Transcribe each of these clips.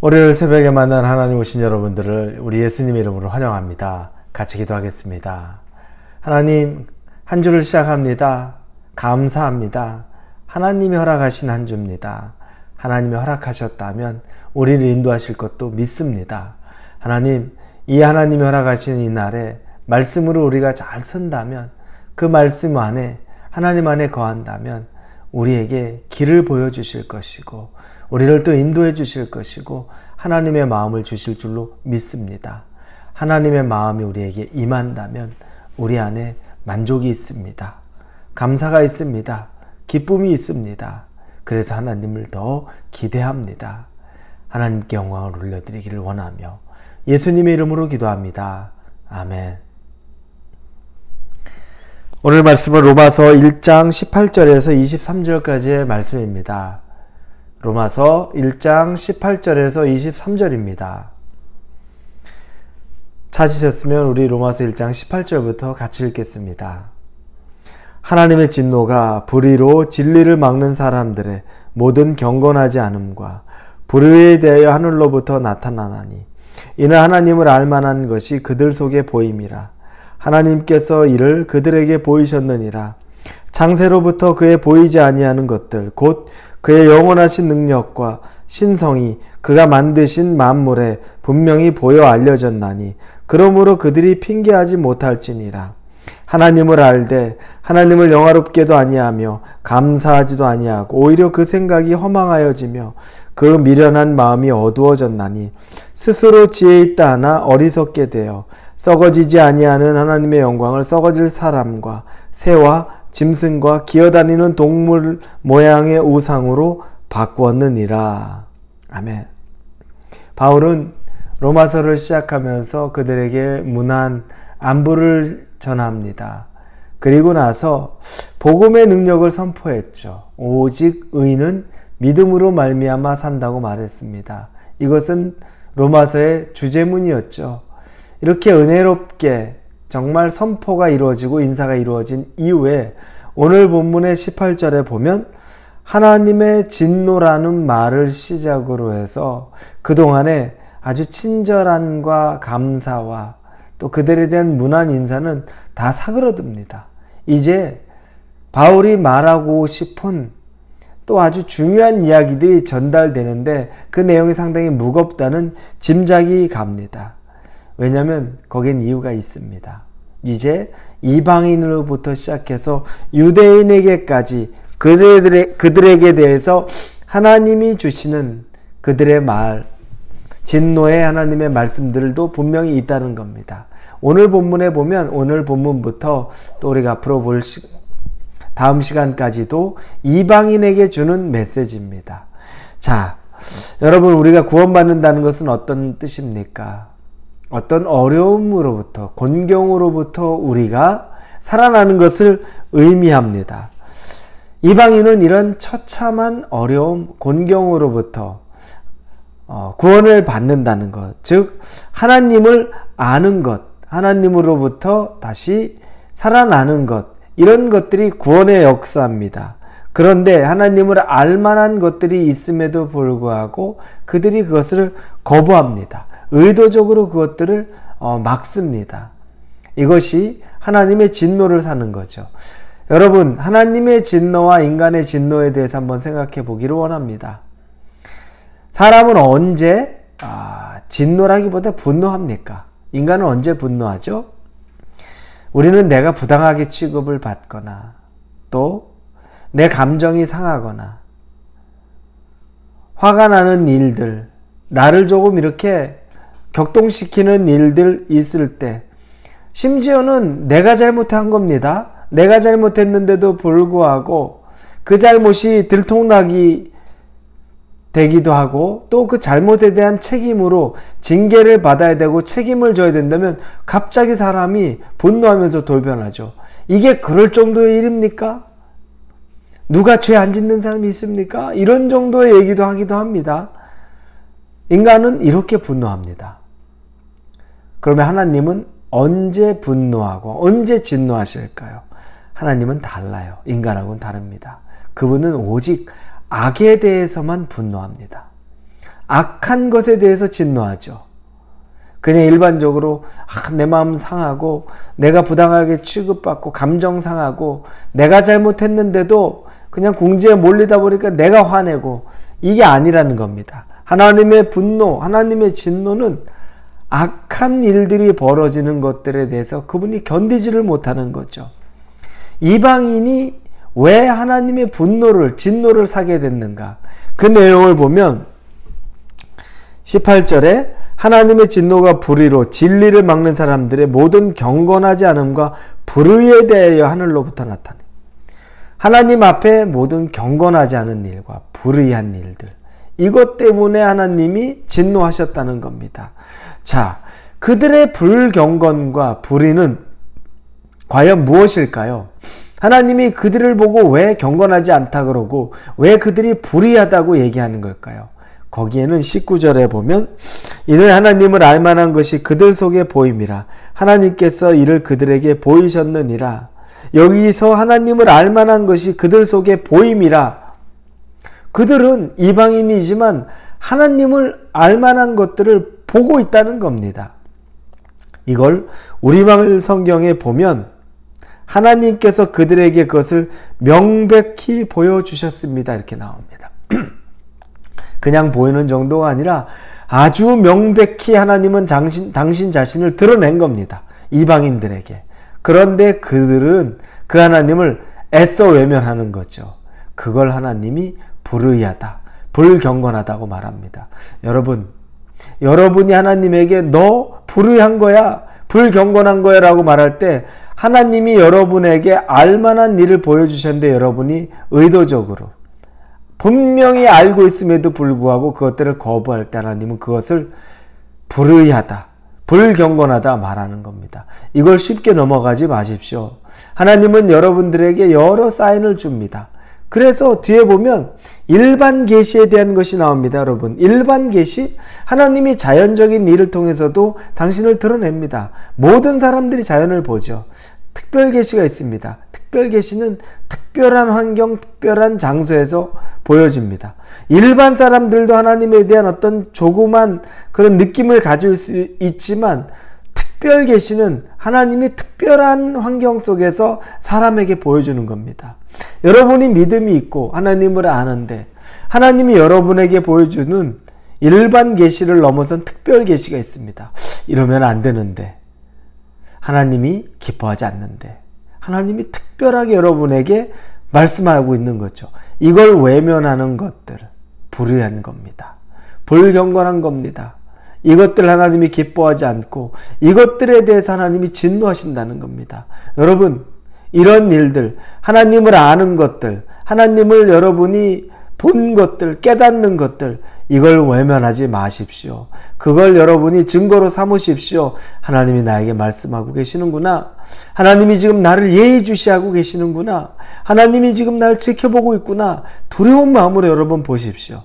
월요일 새벽에 만난 하나님 오신 여러분들을 우리 예수님의 이름으로 환영합니다. 같이 기도하겠습니다. 하나님, 한 주를 시작합니다. 감사합니다. 하나님이 허락하신 한 주입니다. 하나님이 허락하셨다면 우리를 인도하실 것도 믿습니다. 하나님, 이 하나님이 허락하신 이 날에 말씀으로 우리가 잘 선다면, 그 말씀 안에 하나님 안에 거한다면 우리에게 길을 보여주실 것이고 우리를 또 인도해 주실 것이고 하나님의 마음을 주실 줄로 믿습니다. 하나님의 마음이 우리에게 임한다면 우리 안에 만족이 있습니다. 감사가 있습니다. 기쁨이 있습니다. 그래서 하나님을 더 기대합니다. 하나님께 영광을 올려드리기를 원하며 예수님의 이름으로 기도합니다. 아멘. 오늘 말씀은 로마서 1장 18절에서 23절까지의 말씀입니다. 로마서 1장 18절에서 23절입니다. 찾으셨으면 우리 로마서 1장 18절부터 같이 읽겠습니다. 하나님의 진노가 불의로 진리를 막는 사람들의 모든 경건하지 않음과 불의에 대하여 하늘로부터 나타나나니 이는 하나님을 알만한 것이 그들 속에 보임이라. 하나님께서 이를 그들에게 보이셨느니라. 창세로부터 그의 보이지 아니하는 것들 곧 그의 영원하신 능력과 신성이 그가 만드신 만물에 분명히 보여 알려졌나니 그러므로 그들이 핑계하지 못할지니라. 하나님을 알되 하나님을 영화롭게도 아니하며 감사하지도 아니하고 오히려 그 생각이 허망하여지며 그 미련한 마음이 어두워졌나니 스스로 지혜 있다 하나 어리석게 되어 썩어지지 아니하는 하나님의 영광을 썩어질 사람과 새와 짐승과 기어다니는 동물 모양의 우상으로 바꾸었느니라. 아멘. 바울은 로마서를 시작하면서 그들에게 문안 안부를 전합니다. 그리고 나서 복음의 능력을 선포했죠. 오직 의인은 믿음으로 말미암아 산다고 말했습니다. 이것은 로마서의 주제문이었죠. 이렇게 은혜롭게 정말 선포가 이루어지고 인사가 이루어진 이후에 오늘 본문의 18절에 보면 하나님의 진노라는 말을 시작으로 해서 그동안에 아주 친절함과 감사와 또 그들에 대한 문안 인사는 다 사그러듭니다. 이제 바울이 말하고 싶은 또 아주 중요한 이야기들이 전달되는데 그 내용이 상당히 무겁다는 짐작이 갑니다. 왜냐하면 거긴 이유가 있습니다. 이제 이방인으로부터 시작해서 유대인에게까지 그들에게 대해서 하나님이 주시는 그들의 말, 진노의 하나님의 말씀들도 분명히 있다는 겁니다. 오늘 본문에 보면 오늘 본문부터 또 우리가 앞으로 볼 다음 시간까지도 이방인에게 주는 메시지입니다. 자, 여러분, 우리가 구원받는다는 것은 어떤 뜻입니까? 어떤 어려움으로부터, 곤경으로부터 우리가 살아나는 것을 의미합니다. 이방인은 이런 처참한 어려움, 곤경으로부터 구원을 받는다는 것, 즉 하나님을 아는 것, 하나님으로부터 다시 살아나는 것, 이런 것들이 구원의 역사입니다. 그런데 하나님을 알만한 것들이 있음에도 불구하고 그들이 그것을 거부합니다. 의도적으로 그것들을 막습니다. 이것이 하나님의 진노를 사는 거죠. 여러분, 하나님의 진노와 인간의 진노에 대해서 한번 생각해 보기를 원합니다. 사람은 언제 진노라기보다 분노합니까? 인간은 언제 분노하죠? 우리는 내가 부당하게 취급을 받거나 또 내 감정이 상하거나 화가 나는 일들, 나를 조금 이렇게 격동시키는 일들 있을 때 심지어는 내가 잘못한 겁니다. 내가 잘못했는데도 불구하고 그 잘못이 들통나기 되기도 하고 또 그 잘못에 대한 책임으로 징계를 받아야 되고 책임을 져야 된다면 갑자기 사람이 분노하면서 돌변하죠. 이게 그럴 정도의 일입니까? 누가 죄 안 짓는 사람이 있습니까? 이런 정도의 얘기도 하기도 합니다. 인간은 이렇게 분노합니다. 그러면 하나님은 언제 분노하고 언제 진노하실까요? 하나님은 달라요. 인간하고는 다릅니다. 그분은 오직 악에 대해서만 분노합니다. 악한 것에 대해서 진노하죠. 그냥 일반적으로 내 마음 상하고 내가 부당하게 취급받고 감정 상하고 내가 잘못했는데도 그냥 궁지에 몰리다 보니까 내가 화내고, 이게 아니라는 겁니다. 하나님의 분노, 하나님의 진노는 악한 일들이 벌어지는 것들에 대해서 그분이 견디지를 못하는 거죠. 이방인이 왜 하나님의 분노를, 진노를 사게 됐는가? 그 내용을 보면 18절에 하나님의 진노가 불의로 진리를 막는 사람들의 모든 경건하지 않음과 불의에 대하여 하늘로부터 나타내. 하나님 앞에 모든 경건하지 않은 일과 불의한 일들, 이것 때문에 하나님이 진노하셨다는 겁니다. 자, 그들의 불경건과 불의는 과연 무엇일까요? 하나님이 그들을 보고 왜 경건하지 않다 그러고 왜 그들이 불의하다고 얘기하는 걸까요? 거기에는 19절에 보면 이는 하나님을 알만한 것이 그들 속에 보임이라 하나님께서 이를 그들에게 보이셨느니라. 여기서 하나님을 알만한 것이 그들 속에 보임이라. 그들은 이방인이지만 하나님을 알만한 것들을 보고 있다는 겁니다. 이걸 우리말 성경에 보면 하나님께서 그들에게 그것을 명백히 보여주셨습니다, 이렇게 나옵니다. 그냥 보이는 정도가 아니라 아주 명백히 하나님은 당신 자신을 드러낸 겁니다, 이방인들에게. 그런데 그들은 그 하나님을 애써 외면하는 거죠. 그걸 하나님이 불의하다, 불경건하다고 말합니다. 여러분이 하나님에게 너 불의한 거야, 불경건한 거야 라고 말할 때 하나님이 여러분에게 알만한 일을 보여주셨는데 여러분이 의도적으로 분명히 알고 있음에도 불구하고 그것들을 거부할 때 하나님은 그것을 불의하다, 불경건하다 말하는 겁니다. 이걸 쉽게 넘어가지 마십시오. 하나님은 여러분들에게 여러 사인을 줍니다. 그래서 뒤에 보면 일반 계시에 대한 것이 나옵니다. 여러분, 일반 계시, 하나님이 자연적인 일을 통해서도 당신을 드러냅니다. 모든 사람들이 자연을 보죠. 특별 계시가 있습니다. 특별 계시는 특별한 환경, 특별한 장소에서 보여집니다. 일반 사람들도 하나님에 대한 어떤 조그만 그런 느낌을 가질 수 있지만 특별 계시는 하나님이 특별한 환경 속에서 사람에게 보여주는 겁니다. 여러분이 믿음이 있고 하나님을 아는데 하나님이 여러분에게 보여주는 일반 계시를 넘어선 특별 계시가 있습니다. 이러면 안 되는데, 하나님이 기뻐하지 않는데, 하나님이 특별하게 여러분에게 말씀하고 있는 거죠. 이걸 외면하는 것들, 불의한 겁니다. 불경건한 겁니다. 이것들 하나님이 기뻐하지 않고 이것들에 대해서 하나님이 진노하신다는 겁니다. 여러분, 이런 일들, 하나님을 아는 것들, 하나님을 여러분이 본 것들, 깨닫는 것들, 이걸 외면하지 마십시오. 그걸 여러분이 증거로 삼으십시오. 하나님이 나에게 말씀하고 계시는구나. 하나님이 지금 나를 예의주시하고 계시는구나. 하나님이 지금 나를 지켜보고 있구나. 두려운 마음으로 여러분 보십시오.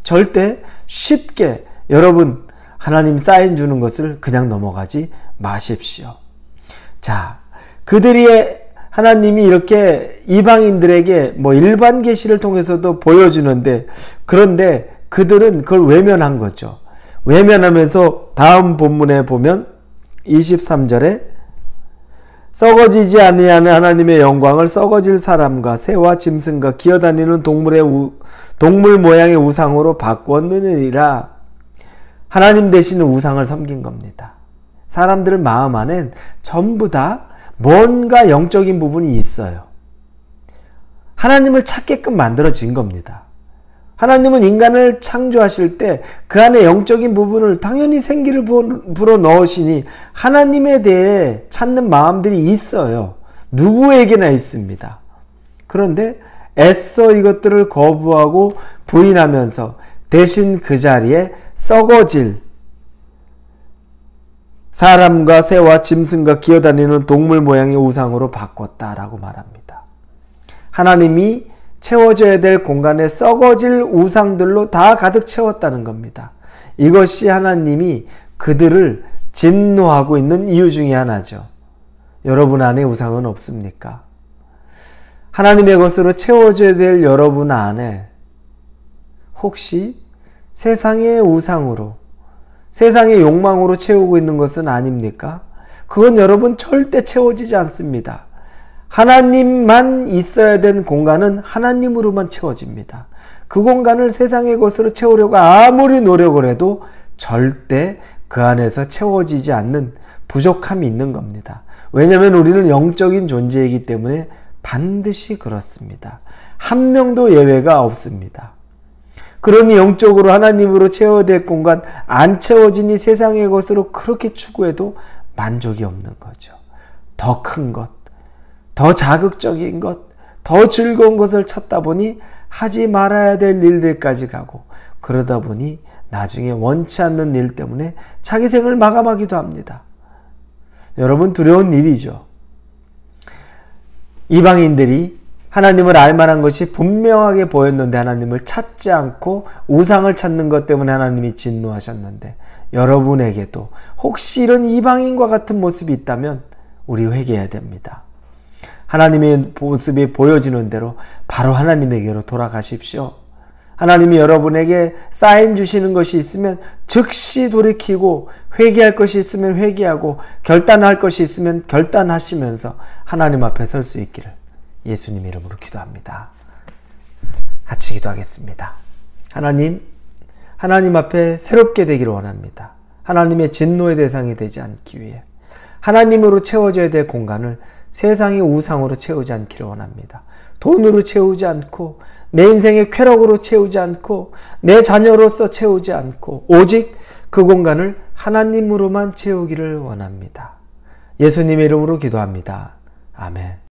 절대 쉽게 여러분 하나님 사인 주는 것을 그냥 넘어가지 마십시오. 자, 그들이 하나님이 이렇게 이방인들에게 일반 계시를 통해서도 보여주는데, 그런데 그들은 그걸 외면한 거죠. 외면하면서 다음 본문에 보면 23절에 썩어지지 아니하는 하나님의 영광을 썩어질 사람과 새와 짐승과 기어다니는 동물 모양의 우상으로 바꾸었느니라. 하나님 대신 우상을 섬긴 겁니다. 사람들 마음 안엔 전부 다 뭔가 영적인 부분이 있어요. 하나님을 찾게끔 만들어진 겁니다. 하나님은 인간을 창조하실 때 그 안에 영적인 부분을 당연히 생기를 불어 넣으시니 하나님에 대해 찾는 마음들이 있어요. 누구에게나 있습니다. 그런데 애써 이것들을 거부하고 부인하면서 대신 그 자리에 썩어질 사람과 새와 짐승과 기어다니는 동물 모양의 우상으로 바꿨다라고 말합니다. 하나님이 채워져야 될 공간에 썩어질 우상들로 다 가득 채웠다는 겁니다. 이것이 하나님이 그들을 진노하고 있는 이유 중에 하나죠. 여러분 안에 우상은 없습니까? 하나님의 것으로 채워져야 될 여러분 안에 혹시 세상의 우상으로, 세상의 욕망으로 채우고 있는 것은 아닙니까? 그건 여러분 절대 채워지지 않습니다. 하나님만 있어야 된 공간은 하나님으로만 채워집니다. 그 공간을 세상의 것으로 채우려고 아무리 노력을 해도 절대 그 안에서 채워지지 않는 부족함이 있는 겁니다. 왜냐하면 우리는 영적인 존재이기 때문에 반드시 그렇습니다. 한 명도 예외가 없습니다. 그러니 영적으로 하나님으로 채워야 될 공간 안 채워지니 세상의 것으로 그렇게 추구해도 만족이 없는 거죠. 더 큰 것, 더 자극적인 것, 더 즐거운 것을 찾다 보니 하지 말아야 될 일들까지 가고, 그러다 보니 나중에 원치 않는 일 때문에 자기 생을 마감하기도 합니다. 여러분, 두려운 일이죠. 이방인들이 하나님을 알만한 것이 분명하게 보였는데 하나님을 찾지 않고 우상을 찾는 것 때문에 하나님이 진노하셨는데, 여러분에게도 혹시 이런 이방인과 같은 모습이 있다면 우리 회개해야 됩니다. 하나님의 모습이 보여지는 대로 바로 하나님에게로 돌아가십시오. 하나님이 여러분에게 사인 주시는 것이 있으면 즉시 돌이키고, 회개할 것이 있으면 회개하고, 결단할 것이 있으면 결단하시면서 하나님 앞에 설 수 있기를 예수님 이름으로 기도합니다. 같이 기도하겠습니다. 하나님 앞에 새롭게 되기를 원합니다. 하나님의 진노의 대상이 되지 않기 위해 하나님으로 채워져야 될 공간을 세상의 우상으로 채우지 않기를 원합니다. 돈으로 채우지 않고, 내 인생의 쾌락으로 채우지 않고, 내 자녀로서 채우지 않고, 오직 그 공간을 하나님으로만 채우기를 원합니다. 예수님의 이름으로 기도합니다. 아멘.